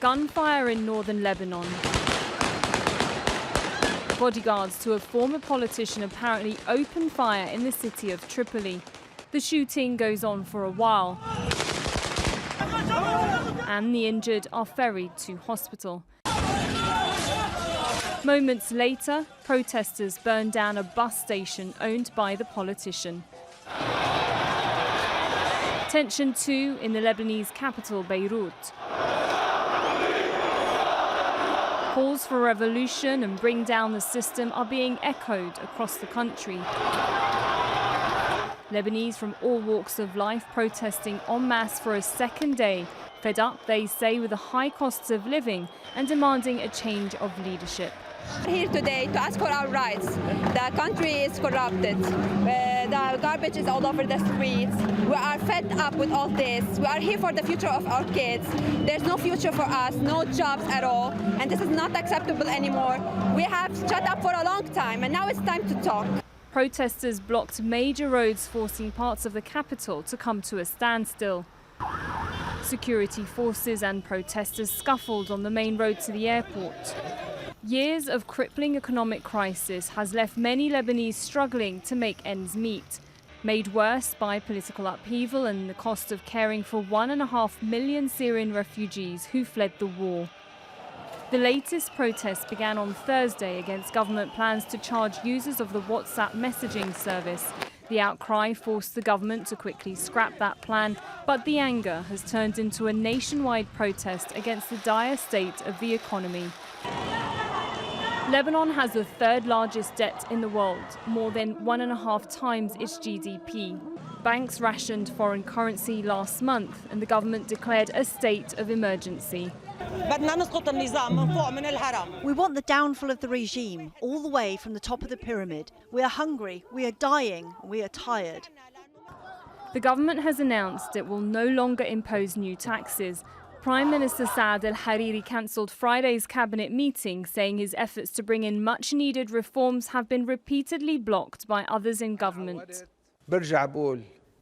gunfire in northern Lebanon. Bodyguards to a former politician apparently opened fire in the city of Tripoli. The shooting goes on for a while, and the injured are ferried to hospital. Moments later, protesters burned down a bus station owned by the politician. Tension too in the Lebanese capital, Beirut. Calls for revolution and bring down the system are being echoed across the country. Lebanese from all walks of life protesting en masse for a second day, fed up, they say, with the high costs of living and demanding a change of leadership. We're here today to ask for our rights. The country is corrupted. The garbage is all over the streets. We are fed up with all this. We are here for the future of our kids. There's no future for us, no jobs at all, and this is not acceptable anymore. We have shut up for a long time, and now it's time to talk. Protesters blocked major roads, forcing parts of the capital to come to a standstill. Security forces and protesters scuffled on the main road to the airport. Years of crippling economic crisis has left many Lebanese struggling to make ends meet, made worse by political upheaval and the cost of caring for 1.5 million Syrian refugees who fled the war. The latest protests began on Thursday against government plans to charge users of the WhatsApp messaging service. The outcry forced the government to quickly scrap that plan, but the anger has turned into a nationwide protest against the dire state of the economy. Lebanon has the third largest debt in the world, more than 1.5 times its GDP. Banks rationed foreign currency last month, and the government declared a state of emergency. We want the downfall of the regime, all the way from the top of the pyramid. We are hungry, we are dying, we are tired. The government has announced it will no longer impose new taxes. Prime Minister Saad Hariri cancelled Friday's cabinet meeting, saying his efforts to bring in much-needed reforms have been repeatedly blocked by others in government.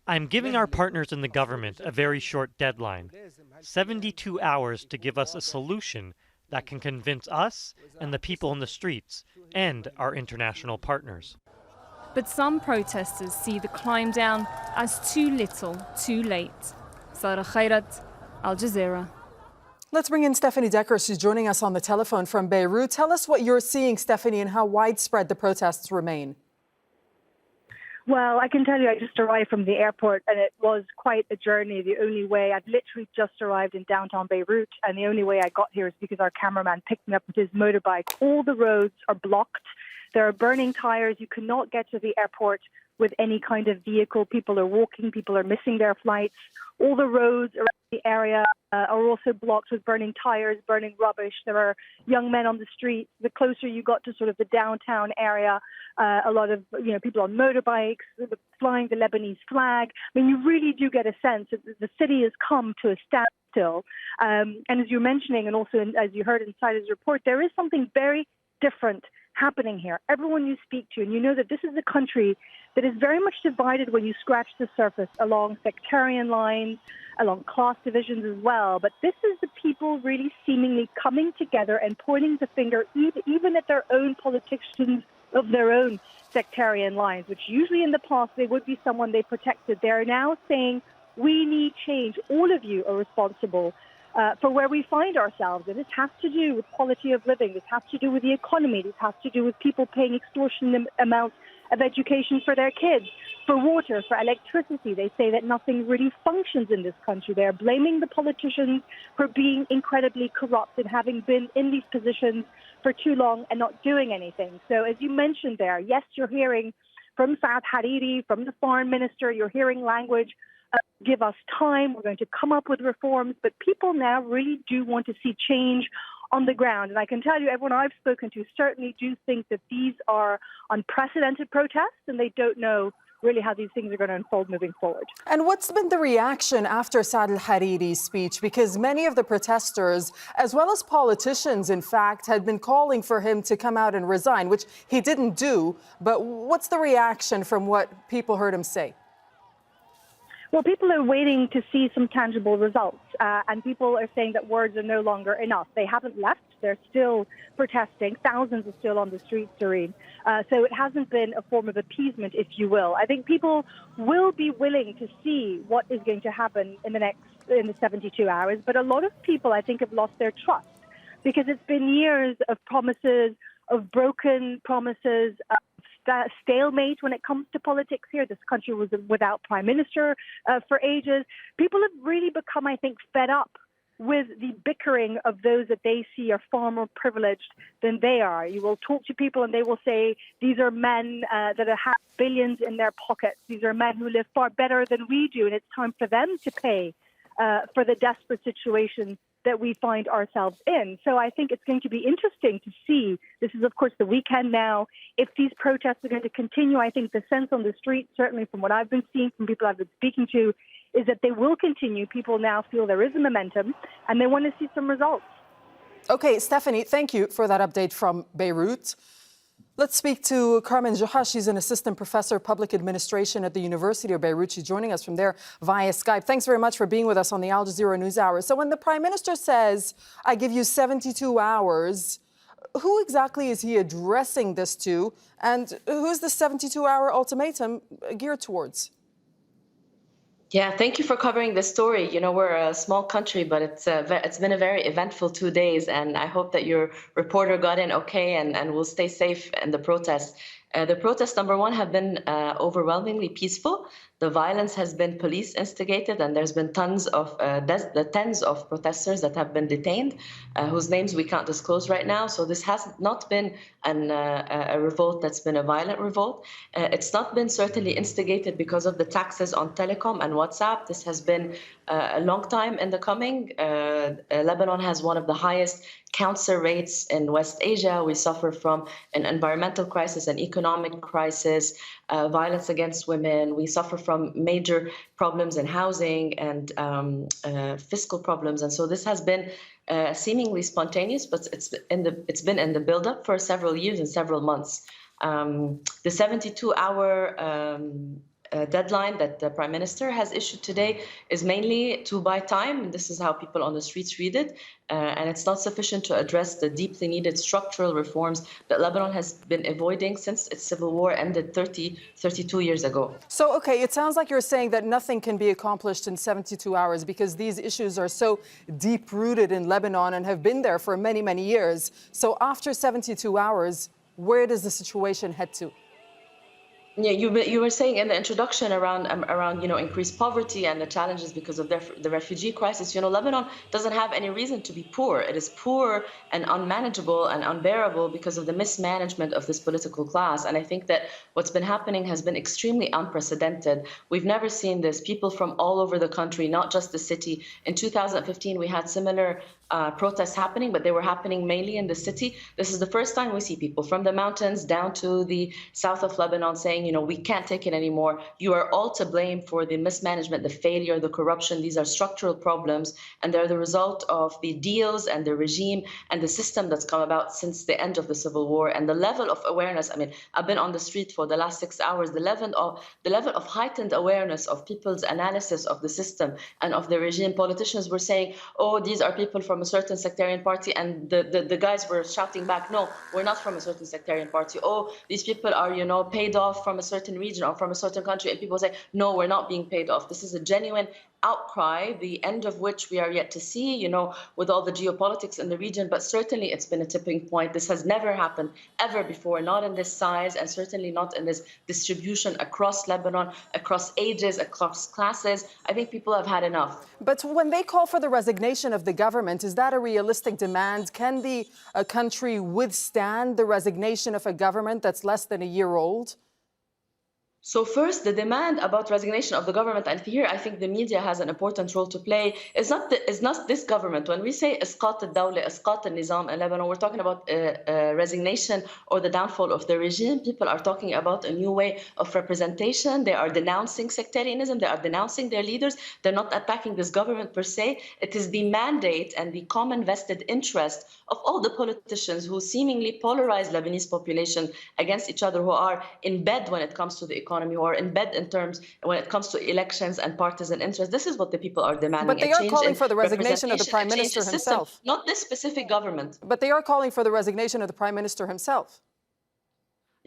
I'm giving our partners in the government a very short deadline, 72 hours to give us a solution that can convince us and the people in the streets and our international partners. But some protesters see the climb down as too little, too late. Sara, Khairat, Al Jazeera. Let's bring in Stephanie Deckers, who's joining us on the telephone from Beirut. Tell us what you're seeing, Stephanie, and how widespread the protests remain. Well, I can tell you I just arrived from the airport and it was quite a journey. The only way, I'd literally just arrived in downtown Beirut, and the only way I got here is because our cameraman picked me up with his motorbike. All the roads are blocked. There are burning tires. You cannot get to the airport with any kind of vehicle. People are walking. People are missing their flights. All the roads around the area are also blocked with burning tires, burning rubbish. There are young men on the streets. The closer you got to sort of the downtown area, a lot of people on motorbikes, flying the Lebanese flag. I mean, you really do get a sense that the city has come to a standstill. And as you're mentioning, and also as you heard inside his report, there is something very different happening here. Everyone you speak to, and you know that this is a country that is very much divided when you scratch the surface along sectarian lines, along class divisions as well. But this is the people really seemingly coming together and pointing the finger even at their own politicians of their own sectarian lines, which usually in the past they would be someone they protected. They're now saying, we need change. All of you are responsible for where we find ourselves. And this has to do with quality of living. This has to do with the economy. This has to do with people paying extortionate amounts of education for their kids, for water, for electricity. They say that nothing really functions in this country. They're blaming the politicians for being incredibly corrupt and having been in these positions for too long and not doing anything. So as you mentioned there, yes, you're hearing from Saad Hariri, from the foreign minister, you're hearing language, give us time, we're going to come up with reforms. But people now really do want to see change on the ground. And I can tell you, everyone I've spoken to certainly do think that these are unprecedented protests, and they don't know really how these things are going to unfold moving forward. And what's been the reaction after Saad al-Hariri's speech? Because many of the protesters, as well as politicians, in fact, had been calling for him to come out and resign, which he didn't do. But what's the reaction from what people heard him say? Well, people are waiting to see some tangible results, and people are saying that words are no longer enough. They haven't left. They're still protesting. Thousands are still on the streets, Doreen. So it hasn't been a form of appeasement, if you will. I think people will be willing to see what is going to happen in the 72 hours. But a lot of people, I think, have lost their trust because it's been years of promises, of broken promises, stalemate when it comes to politics here. This country was without prime minister for ages. People have really become, I think, fed up with the bickering of those that they see are far more privileged than they are. You will talk to people and they will say, these are men that have billions in their pockets. These are men who live far better than we do, and it's time for them to pay for the desperate situation that we find ourselves in. So I think it's going to be interesting to see. This is, of course, the weekend now. If these protests are going to continue, I think the sense on the street, certainly from what I've been seeing from people I've been speaking to, is that they will continue. People now feel there is a momentum and they want to see some results. Okay, Stephanie, thank you for that update from Beirut. Let's speak to Carmen Johar. She's an assistant professor of public administration at the University of Beirut. She's joining us from there via Skype. Thanks very much for being with us on the Al Jazeera News Hour. So when the Prime Minister says, I give you 72 hours, who exactly is he addressing this to? And who's the 72-hour ultimatum geared towards? Yeah, thank you for covering this story. You know, we're a small country, but it's been a very eventful 2 days, and I hope that your reporter got in okay and will stay safe in the protest. The protests, number one, have been overwhelmingly peaceful. The violence has been police instigated, and there's been tens of protesters that have been detained, whose names we can't disclose right now. So this has not been a revolt that's been a violent revolt. It's not been certainly instigated because of the taxes on telecom and WhatsApp. This has been a long time in the coming. Lebanon has one of the highest cancer rates in West Asia. We suffer from an environmental crisis, an economic crisis, violence against women. We suffer from major problems in housing and fiscal problems. And so this has been seemingly spontaneous, but it's been in the buildup for several years and several months. The 72-hour deadline that the Prime Minister has issued today is mainly to buy time. This is how people on the streets read it. And it's not sufficient to address the deeply needed structural reforms that Lebanon has been avoiding since its civil war ended 32 years ago. So, okay, it sounds like you're saying that nothing can be accomplished in 72 hours because these issues are so deep-rooted in Lebanon and have been there for many, many years. So after 72 hours, where does the situation head to? Yeah, you were saying in the introduction around increased poverty and the challenges because of the refugee crisis. You know, Lebanon doesn't have any reason to be poor. It is poor and unmanageable and unbearable because of the mismanagement of this political class. And I think that what's been happening has been extremely unprecedented. We've never seen this. People from all over the country, not just the city. In 2015, we had similar protests happening, but they were happening mainly in the city. This is the first time we see people from the mountains down to the south of Lebanon saying, you know, we can't take it anymore. You are all to blame for the mismanagement, the failure, the corruption. These are structural problems, and they're the result of the deals and the regime and the system that's come about since the end of the civil war. And the level of awareness, I mean, I've been on the street for the last 6 hours, the level of heightened awareness of people's analysis of the system and of the regime. Politicians were saying, oh, these are people from a certain sectarian party, and the guys were shouting back, no, we're not from a certain sectarian party. Oh, these people are, you know, paid off from a certain region or from a certain country, and people say, no, we're not being paid off. This is a genuine outcry, the end of which we are yet to see, you know, with all the geopolitics in the region, but certainly it's been a tipping point. This has never happened ever before, not in this size, and certainly not in this distribution across Lebanon, across ages, across classes. I think people have had enough. But when they call for the resignation of the government, is that a realistic demand? Can the country withstand the resignation of a government that's less than a year old? So first, the demand about resignation of the government, and here I think the media has an important role to play, is not this government. When we say إسقاط الدولة, إسقاط النظام in Lebanon, we're talking about resignation or the downfall of the regime. People are talking about a new way of representation. They are denouncing sectarianism. They are denouncing their leaders. They're not attacking this government per se. It is the mandate and the common vested interest of all the politicians who seemingly polarize Lebanese population against each other, who are in bed when it comes to the economy, who are in bed in terms when it comes to elections and partisan interests. This is what the people are demanding. But they are calling for the resignation of the Prime Minister himself. Not this specific government. But they are calling for the resignation of the Prime Minister himself.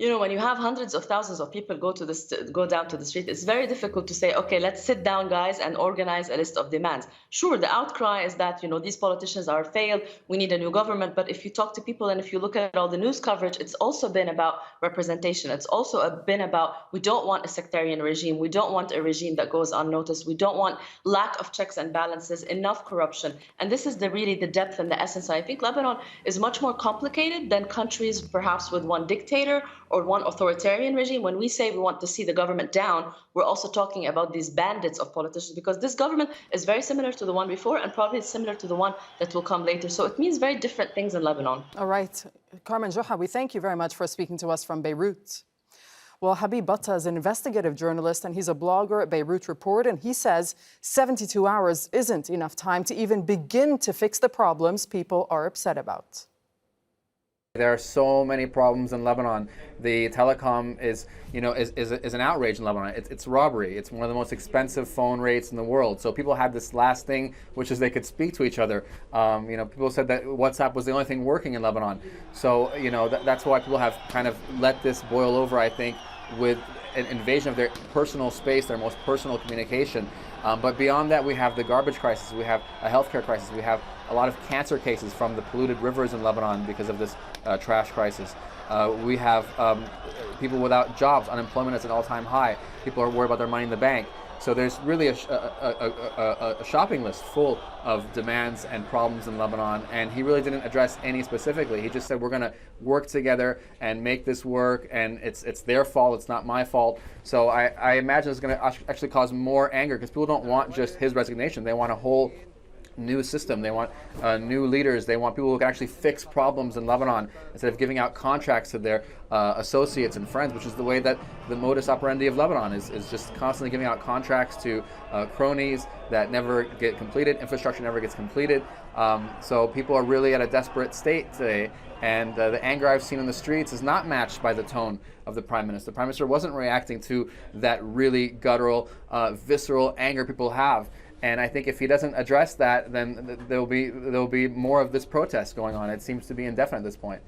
You know, when you have hundreds of thousands of people go down to the street, it's very difficult to say, okay, let's sit down, guys, and organize a list of demands. Sure, the outcry is that, you know, these politicians are failed, we need a new government. But if you talk to people and if you look at all the news coverage, it's also been about representation. It's also been about, we don't want a sectarian regime. We don't want a regime that goes unnoticed. We don't want lack of checks and balances, enough corruption. And this is really the depth and the essence. I think Lebanon is much more complicated than countries perhaps with one dictator or one authoritarian regime. When we say we want to see the government down, we're also talking about these bandits of politicians, because this government is very similar to the one before and probably similar to the one that will come later. So it means very different things in Lebanon. All right. Carmen Johar, we thank you very much for speaking to us from Beirut. Well, Habib Batta is an investigative journalist and he's a blogger at Beirut Report, and he says 72 hours isn't enough time to even begin to fix the problems people are upset about. There are so many problems in Lebanon. The telecom is an outrage in Lebanon. It's robbery. It's one of the most expensive phone rates in the world. So people had this last thing, which is they could speak to each other. People said that WhatsApp was the only thing working in Lebanon. So that's why people have kind of let this boil over, I think, with an invasion of their personal space, their most personal communication. But beyond that, we have the garbage crisis, we have a healthcare crisis, we have a lot of cancer cases from the polluted rivers in Lebanon because of this trash crisis. We have people without jobs, unemployment is at an all-time high. People are worried about their money in the bank. So there's really a shopping list full of demands and problems in Lebanon, and he really didn't address any specifically. He just said we're going to work together and make this work, and it's their fault, it's not my fault. So I imagine it's going to actually cause more anger, because people don't want just his resignation. They want a whole new system. They want new leaders. They want people who can actually fix problems in Lebanon instead of giving out contracts to their associates and friends, which is the way that the modus operandi of Lebanon is just constantly giving out contracts to cronies that never get completed. Infrastructure never gets completed. So people are really at a desperate state today. And the anger I've seen in the streets is not matched by the tone of the Prime Minister. The Prime Minister wasn't reacting to that really guttural, visceral anger people have. And I think if he doesn't address that, then there'll be more of this protest going on. It seems to be indefinite at this point.